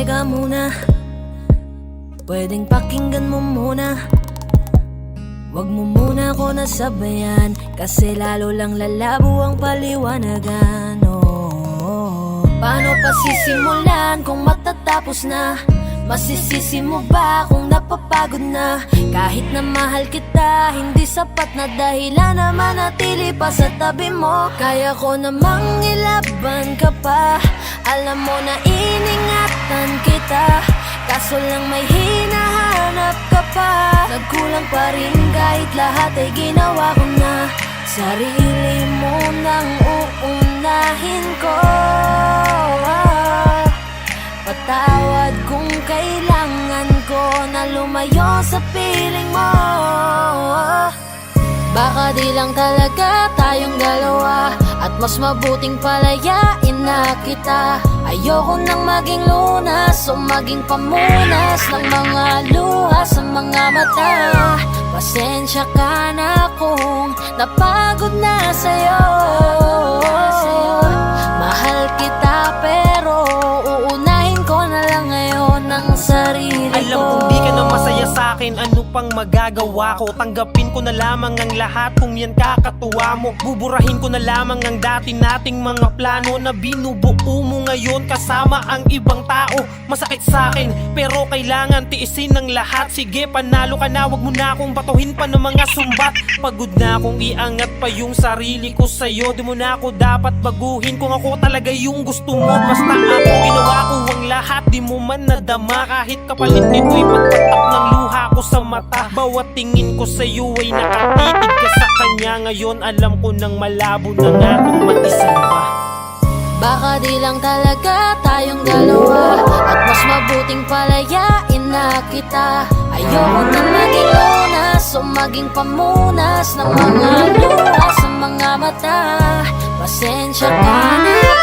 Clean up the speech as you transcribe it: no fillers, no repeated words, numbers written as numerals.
teka muna, pwedeng pakinggan mo muna. Wag mo muna ako nasabayan, kasi lalo lang lalabo ang paliwanagan. Paano pa sisimulan kung matatapos na? Masisisi mo ba kung napapagod na? Kahit na mahal kita, hindi sapat na dahilan na manatili pa sa tabi mo. Kaya ko namang ilaban ka pa, alam mo na iningatan kita, kaso lang may hinahanap ka pa. Nagkulang pa rin kahit lahat ay ginawa ko na. Sarili mo nang uunahin ko. Patawad kung kailangan ko na lumayo sa piling mo. Baka di lang talaga tayong dalawa, at mas mabuting palayain na kita. Ayoko nang maging lunas o maging pamunas ng mga luha sa mga mata. Pasensya ka na kung napagod na sa'yo. Mahal kita pero uunahin ko na lang ngayon ang sarili ko. Alam kong di ka na masaya sa'kin, ano pang magagawa ko? Tanggapin ko na lamang ang lahat kung yan kakatuwa mo. Buburahin ko na lamang ang dati nating mga plano na binubuo mo ngayon kasama ang ibang tao. Masakit sa'kin pero kailangan tiisin ng lahat. Sige, panalo ka na, wag mo na akong batuhin pa ng mga sumbat. Pagod na akong iangat pa yung sarili ko sa'yo. Di mo na ako dapat baguhin kung ako talaga yung gusto mo. Basta ako ginawa ko ang lahat, di mo man nadama. Kahit kapalit nito'y pagtatap ng luha ko sa mata. Bawat tingin ko sa'yo ay nakatitig ka sa kanya. Ngayon alam ko nang malabo na nga kung mag-isa pa. Baka di lang talaga tayong dalawa, at mas mabuting palayain na kita. Ayoko na maging lunas o maging pamunas ng mga luha sa mga mata. Pasensya ka na